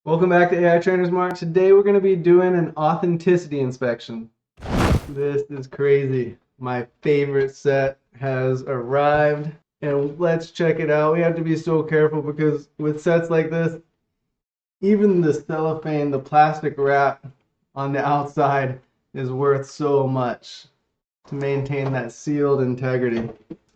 Welcome back to AI Trainers Mark. Today we're going to be doing an authenticity inspection. This is crazy. My favorite set has arrived and let's check it out. We have to be so careful because with sets like this, even the cellophane, the plastic wrap on the outside is worth so much to maintain that sealed integrity.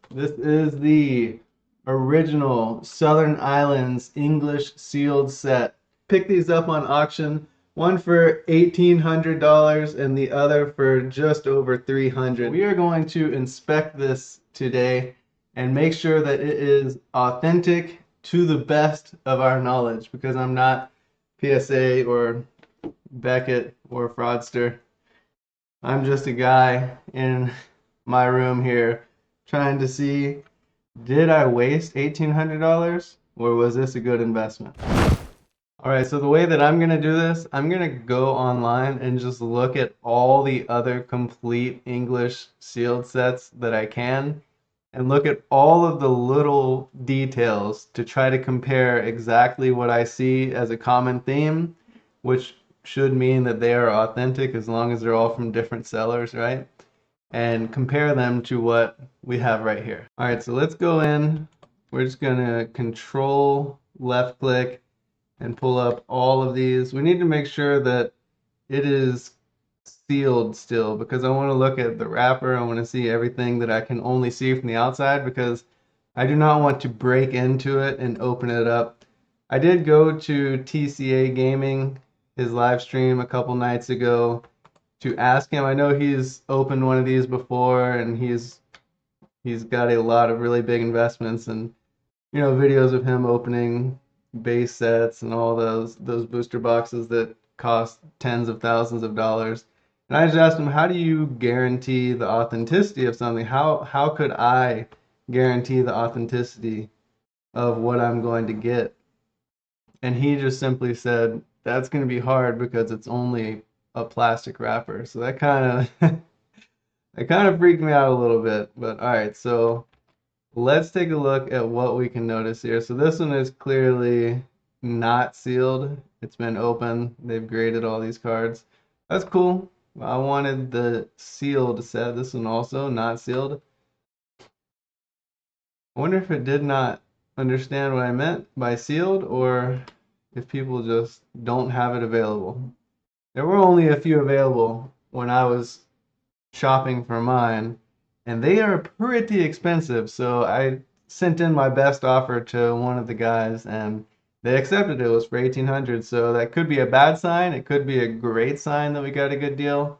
This is the original Southern Islands English sealed set. Picked these up on auction, one for $1,800 and the other for just over $300. We are going to inspect this today and make sure that it is authentic to the best of our knowledge, because I'm not PSA or Beckett or Fraudster. I'm just a guy in my room here trying to see, did I waste $1,800 or was this a good investment? Alright, so the way that I'm going to do this, I'm going to go online and just look at all the other complete English sealed sets that I can and look at all of the little details to try to compare exactly what I see as a common theme, which should mean that they are authentic as long as they're all from different sellers, right? And compare them to what we have right here. Alright, so let's go in. We're just going to control left click and pull up all of these. We need to make sure that it is sealed still, because I want to look at the wrapper. I want to see everything that I can only see from the outside, because I do not want to break into it and open it up. I did go to TCA Gaming, his live stream a couple nights ago, to ask him. I know he's opened one of these before and he's got a lot of really big investments, and videos of him opening base sets and all those booster boxes that cost tens of thousands of dollars. And I just asked him, how do you guarantee the authenticity of something? How could I guarantee the authenticity of what I'm going to get? And he just simply said, that's going to be hard because it's only a plastic wrapper. So that kind of that kind of freaked me out a little bit. But all right, so let's take a look at what we can notice here. So this one is clearly not sealed. It's been open. They've graded all these cards. That's cool. I wanted the sealed set. This one also not sealed. I wonder if it did not understand what I meant by sealed, or if people just don't have it available. There were only a few available when I was shopping for mine, and they are pretty expensive, so I sent in my best offer to one of the guys and they accepted it. It was for $1,800, so that could be a bad sign. It could be a great sign that we got a good deal.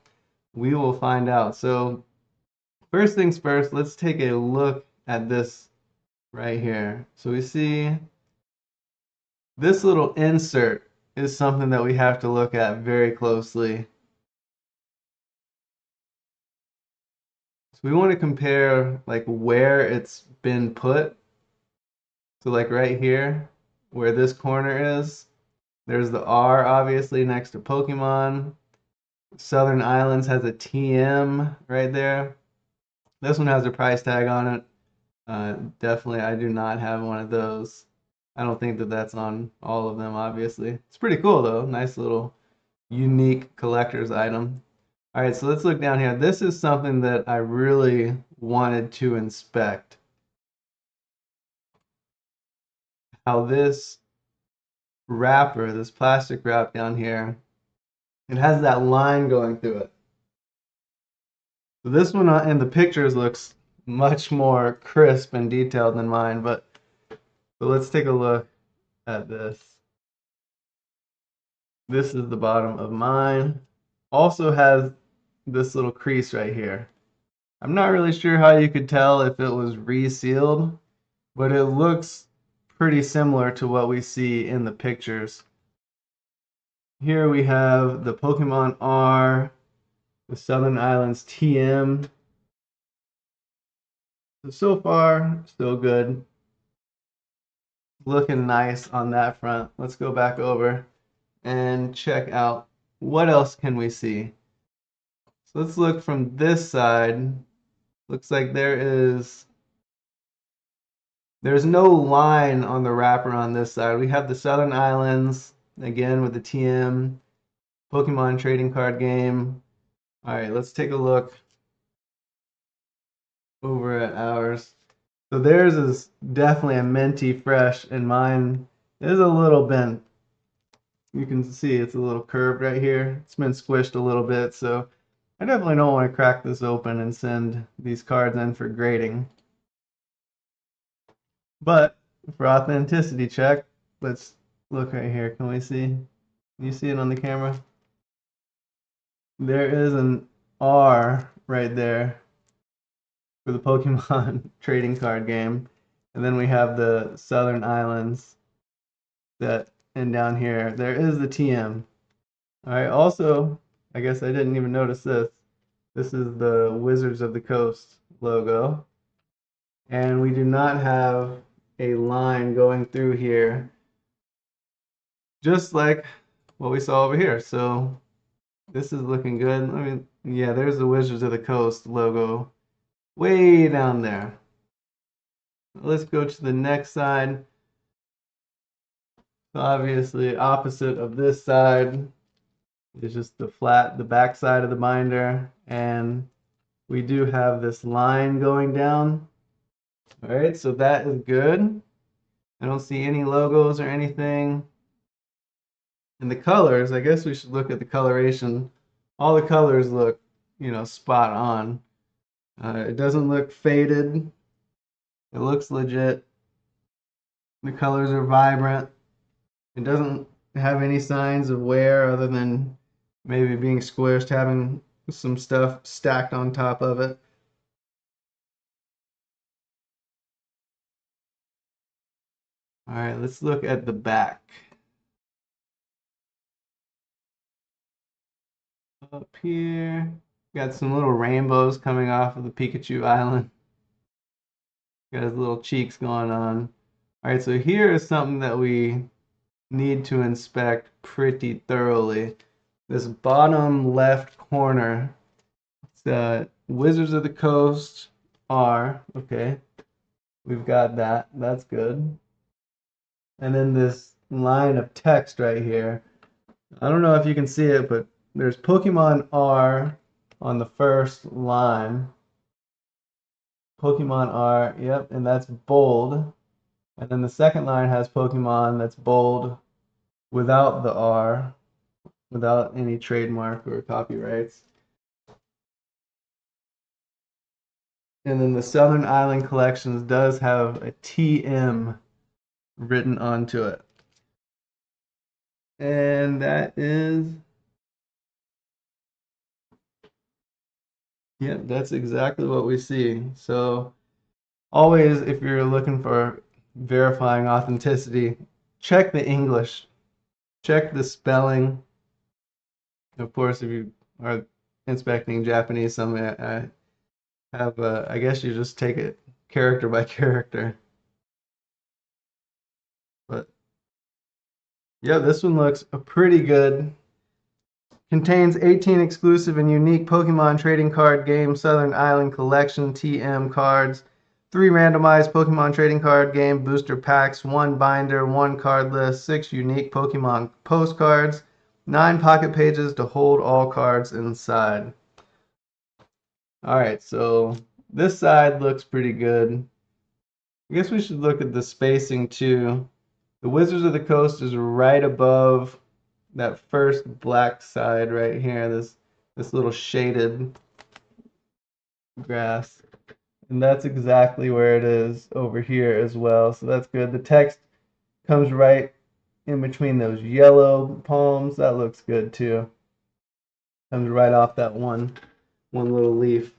We will find out. So first things first, let's take a look at this right here. So we see this little insert is something that we have to look at very closely. So we want to compare like where it's been put. So like right here, where this corner is, there's the R obviously next to Pokémon. Southern Islands has a TM right there. This one has a price tag on it. Definitely, I do not have one of those. I don't think that that's on all of them, obviously. It's pretty cool though. Nice little unique collector's item. All right, so let's look down here. This is something that I really wanted to inspect. How this wrapper, this plastic wrap down here, it has that line going through it. So this one in the pictures looks much more crisp and detailed than mine, but let's take a look at this. This is the bottom of mine. Also has this little crease right here. I'm not really sure how you could tell if it was resealed, but it looks pretty similar to what we see in the pictures. Here we have the Pokemon R, the Southern Islands TM. So far, still good. Looking nice on that front. Let's go back over and check out what else can we see. So let's look from this side. Looks like there's no line on the wrapper on this side. We have the Southern Islands again with the TM Pokemon trading card game. All right, let's take a look over at ours. So theirs is definitely a minty fresh, and mine is a little bent. You can see it's a little curved right here. It's been squished a little bit, so I definitely don't want to crack this open and send these cards in for grading. But for authenticity check, let's look right here. Can we see? Can you see it on the camera? There is an R right there for the Pokemon trading card game. And then we have the Southern Islands that, and down here, there is the TM. All right, also, I guess I didn't even notice this. This is the Wizards of the Coast logo. And we do not have a line going through here, just like what we saw over here. So this is looking good. I mean, yeah, there's the Wizards of the Coast logo way down there. Let's go to the next side. So obviously, opposite of this side is just the back side of the binder, and we do have this line going down. All right, so that is good. I don't see any logos or anything. And the colors, I guess we should look at the coloration. All the colors look, spot on. It doesn't look faded. It looks legit. The colors are vibrant. It doesn't have any signs of wear other than maybe being squished, having some stuff stacked on top of it. All right, let's look at the back. Up here, got some little rainbows coming off of the Pikachu Island. Got his little cheeks going on. All right, so here is something that we need to inspect pretty thoroughly. This bottom left corner, it's Wizards of the Coast R. Okay, we've got that. That's good. And then this line of text right here. I don't know if you can see it, but there's Pokemon R on the first line. Pokemon R, yep, and that's bold. And then the second line has Pokemon that's bold without the R, without any trademark or copyrights. And then the Southern Island Collections does have a TM written onto it. And that is, yep, that's exactly what we see. So always, if you're looking for verifying authenticity, check the English, check the spelling. Of course, if you are inspecting Japanese, I have, I guess you just take it character by character. But yeah, this one looks pretty good. Contains 18 exclusive and unique Pokemon trading card game Southern Island Collection TM cards, 3 randomized Pokemon trading card game booster packs, 1 binder, 1 card list, 6 unique Pokemon postcards, 9 pocket pages to hold all cards inside. Alright, so this side looks pretty good. I guess we should look at the spacing too. The Wizards of the Coast is right above that first black side right here, this little shaded grass. And that's exactly where it is over here as well. So that's good. The text comes right in between those yellow palms. That looks good too. Comes right off that one little leaf.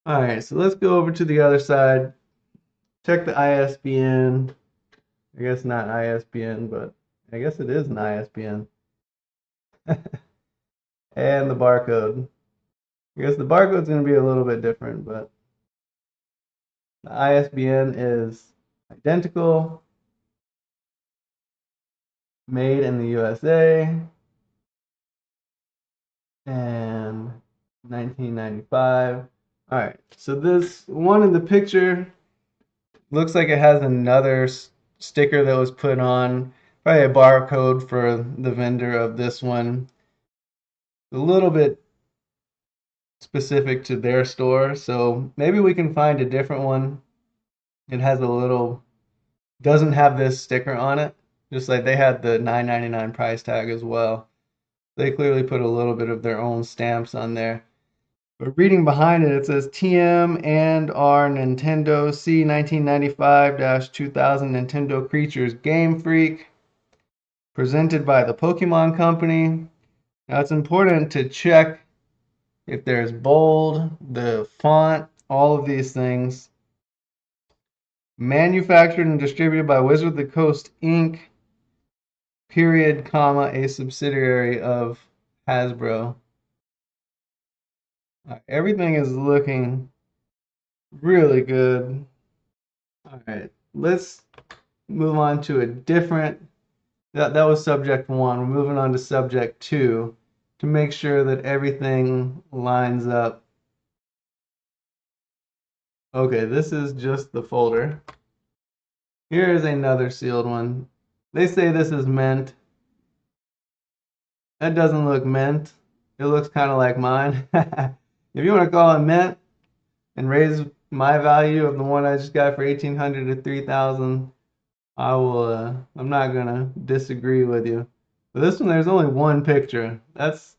All right, so let's go over to the other side. Check the ISBN. I guess not ISBN, but I guess it is an ISBN. And the barcode. I guess the barcode's going to be a little bit different, but the ISBN is identical, made in the USA, and 1995. All right, so this one in the picture looks like it has another sticker that was put on. If probably a barcode for the vendor of this one. A little bit specific to their store, so maybe we can find a different one. It has a little, doesn't have this sticker on it, just like they had the $9.99 price tag as well. They clearly put a little bit of their own stamps on there. But reading behind it, it says TM and R Nintendo C 1995-2000 Nintendo Creatures Game Freak, presented by the Pokemon Company. Now it's important to check if there's bold, the font, all of these things. Manufactured and distributed by Wizard of the Coast Inc. Period, comma, a subsidiary of Hasbro. Everything is looking really good. All right, let's move on to a different. That was subject one. We're moving on to subject two to make sure that everything lines up. Okay, this is just the folder. Here is another sealed one. They say this is mint. That doesn't look mint. It looks kind of like mine. If you want to call it mint and raise my value of the one I just got for 1,800 to 3,000, I will. I'm not gonna disagree with you. But this one, there's only one picture. That's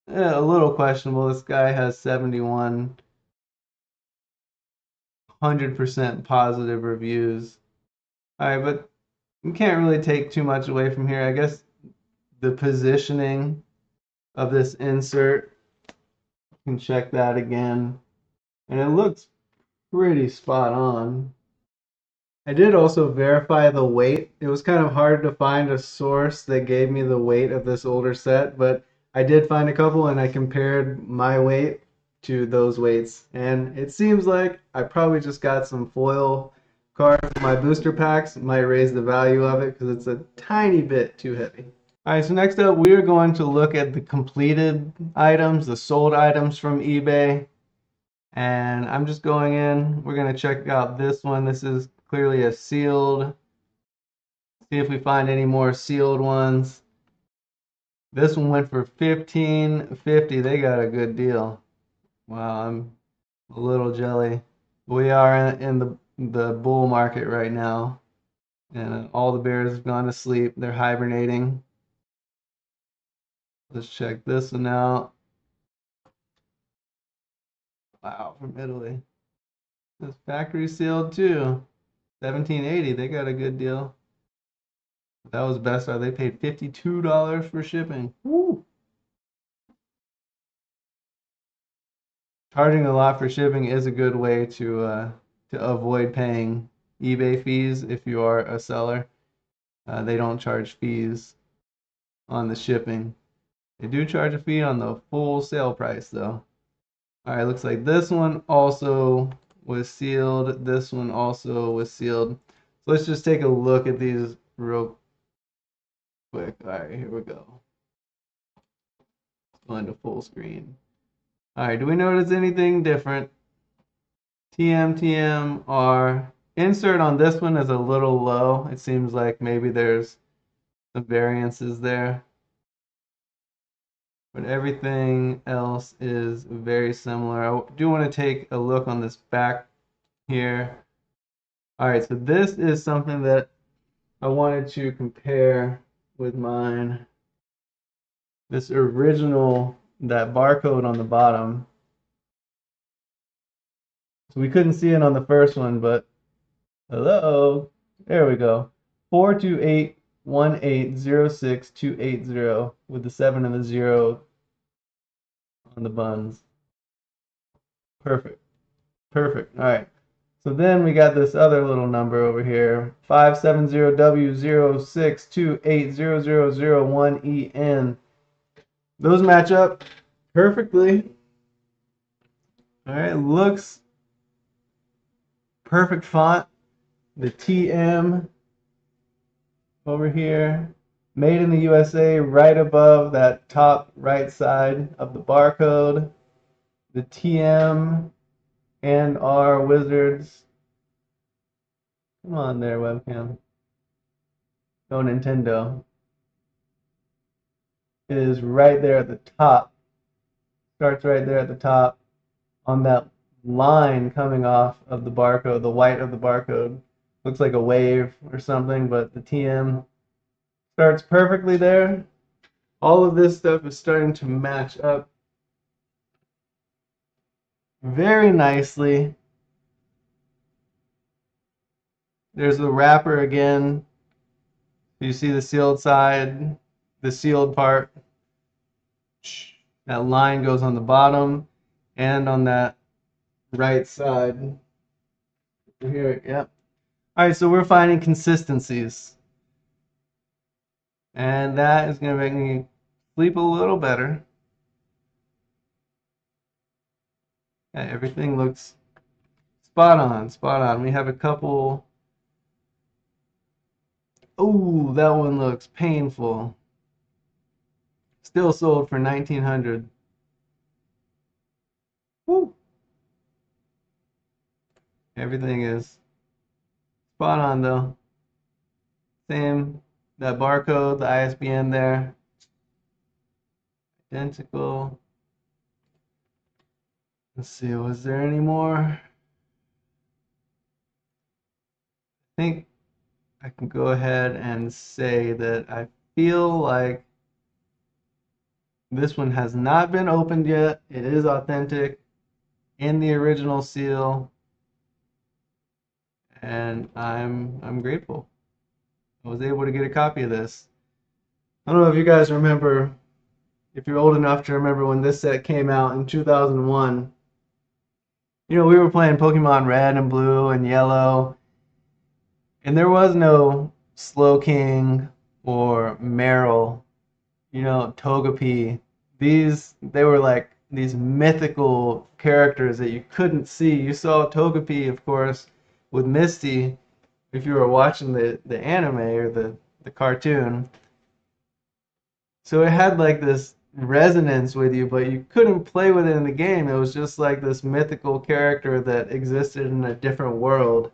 a little questionable. This guy has 71 100% positive reviews. All right, but you can't really take too much away from here. I guess the positioning of this insert, you can check that again, and it looks pretty spot on. I did also verify the weight. It was kind of hard to find a source that gave me the weight of this older set, but I did find a couple and I compared my weight to those weights. And it seems like I probably just got some foil cards. My booster packs might raise the value of it because it's a tiny bit too heavy. All right, so next up we are going to look at the completed items, the sold items from eBay. And I'm just going in. We're going to check out this one. This is clearly a sealed. See if we find any more sealed ones. This one went for $15.50. They got a good deal. Wow, I'm a little jelly. We are in the bull market right now, and all the bears have gone to sleep. They're hibernating. Let's check this one out. Wow, from Italy. This factory sealed too. 1780. They got a good deal. That was Best Buy. They paid $52 for shipping. Woo! Charging a lot for shipping is a good way to avoid paying eBay fees if you are a seller. They don't charge fees on the shipping. They do charge a fee on the full sale price though. All right, looks like this one also was sealed. This one also was sealed. So let's just take a look at these real quick. All right, here we go. Going to full screen. All right, do we notice anything different? TMR. Insert on this one is a little low. It seems like maybe there's some variances there. But everything else is very similar. I do want to take a look on this back here. All right, so this is something that I wanted to compare with mine. This original, that barcode on the bottom. So we couldn't see it on the first one, but hello, there we go. 4281806 with the 7 and the 0 on the buns. Perfect. Perfect. All right. So then we got this other little number over here, 570W062800001EN. Those match up perfectly. All right, looks perfect font. The TM over here, made in the USA, right above that top right side of the barcode. The TM and R Wizards. Come on there, webcam. no Nintendo, is right there at the top. Starts right there at the top on that line coming off of the barcode, the white of the barcode. Looks like a wave or something, but the TM starts perfectly there. All of this stuff is starting to match up very nicely. There's the wrapper again. You see the sealed side, the sealed part. That line goes on the bottom and on that right side. Here, yep. All right, so we're finding consistencies. And that is going to make me sleep a little better. Yeah, everything looks spot on, spot on. We have a couple. Ooh, that one looks painful. Still sold for 1900. Woo. Everything is spot on though. Same, that barcode, the ISBN there. Identical. Let's see, was there any more? I think I can go ahead and say that I feel like this one has not been opened yet. It is authentic in the original seal, and I'm grateful. I was able to get a copy of this. I don't know if you guys remember, if you're old enough to remember when this set came out in 2001. You know, we were playing Pokemon Red and Blue and Yellow, and there was no Slowking or Meryl, you know, Togepi. They were like these mythical characters that you couldn't see. You saw Togepi, of course, with Misty if you were watching the anime or the cartoon. So it had like this resonance with you, but you couldn't play with it in the game. It was just like this mythical character that existed in a different world.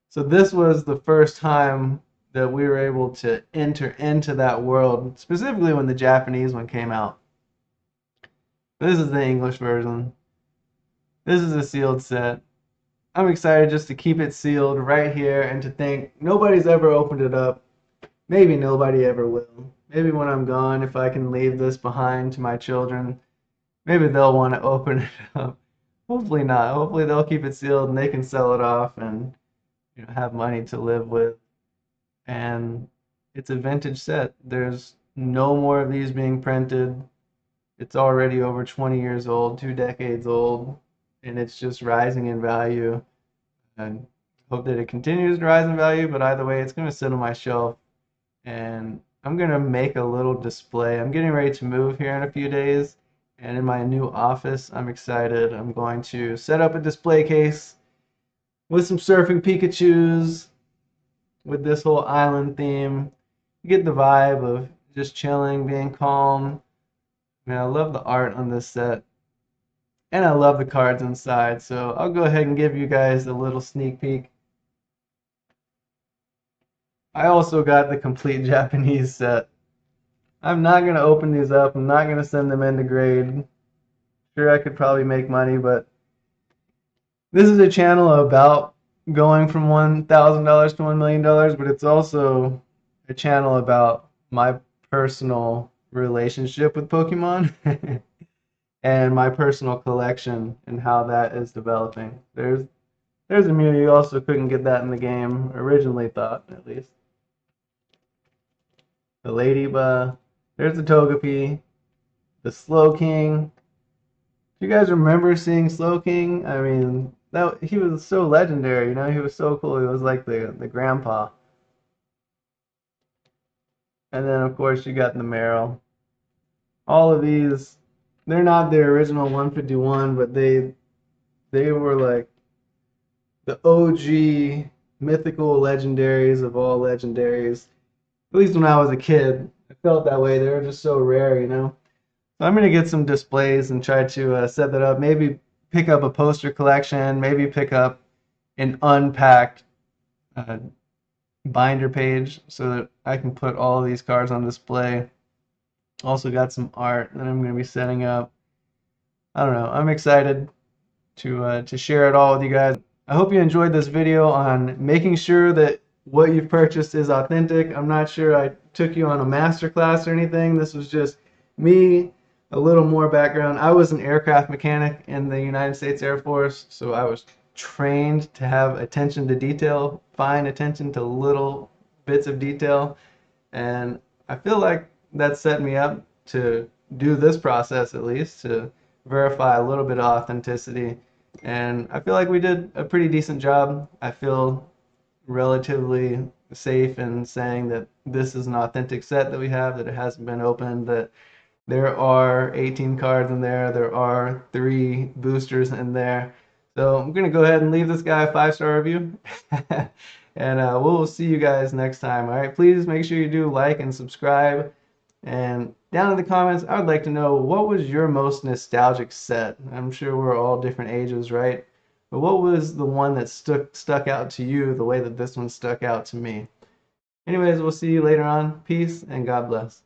So this was the first time that we were able to enter into that world, specifically when the Japanese one came out. This is the English version. This is a sealed set. I'm excited just to keep it sealed right here and to think nobody's ever opened it up. Maybe nobody ever will. Maybe when I'm gone, if I can leave this behind to my children, maybe they'll want to open it up. Hopefully not. Hopefully they'll keep it sealed and they can sell it off and have money to live with. And it's a vintage set. There's no more of these being printed. It's already over 20 years old, 2 decades old, and it's just rising in value. And hope that it continues to rise in value, but either way, it's going to sit on my shelf. And I'm going to make a little display. I'm getting ready to move here in a few days, and in my new office, I'm excited. I'm going to set up a display case with some surfing Pikachus, with this whole island theme. You get the vibe of just chilling, being calm. Man, I love the art on this set. And I love the cards inside. So I'll go ahead and give you guys a little sneak peek. I also got the complete Japanese set. I'm not going to open these up. I'm not going to send them in to grade. Sure, I could probably make money, but this is a channel about going from $1,000 to $1 million, but it's also a channel about my personal relationship with Pokemon and my personal collection and how that is developing. There's a Mew. You also couldn't get that in the game, originally thought, at least. The Ladybug. There's the Togepi. The Slowking. Do you guys remember seeing Slowking? I mean, he was so legendary, you know, he was so cool. He was like the grandpa. And then of course you got the Meryl. All of these, they're not the original 151, but they were like the OG mythical legendaries of all legendaries. At least when I was a kid, I felt that way. They were just so rare, you know. So I'm gonna get some displays and try to set that up. Maybe pick up a poster collection. Maybe pick up an unpacked binder page so that I can put all of these cards on display. Also got some art that I'm going to be setting up. I don't know. I'm excited to share it all with you guys. I hope you enjoyed this video on making sure that what you've purchased is authentic. I'm not sure I took you on a master class or anything. This was just me, a little more background. I was an aircraft mechanic in the United States Air Force, so I was trained to have attention to detail, fine attention to little bits of detail, and I feel like that set me up to do this process at least, to verify a little bit of authenticity. And I feel like we did a pretty decent job. I feel relatively safe in saying that this is an authentic set that we have, that it hasn't been opened, that there are 18 cards in there, there are 3 boosters in there. So I'm going to go ahead and leave this guy a 5-star review. And we'll see you guys next time. All right, please make sure you do like and subscribe. And down in the comments, I would like to know, what was your most nostalgic set? I'm sure we're all different ages, right? But what was the one that stuck out to you the way that this one stuck out to me? Anyways, we'll see you later on. Peace and God bless.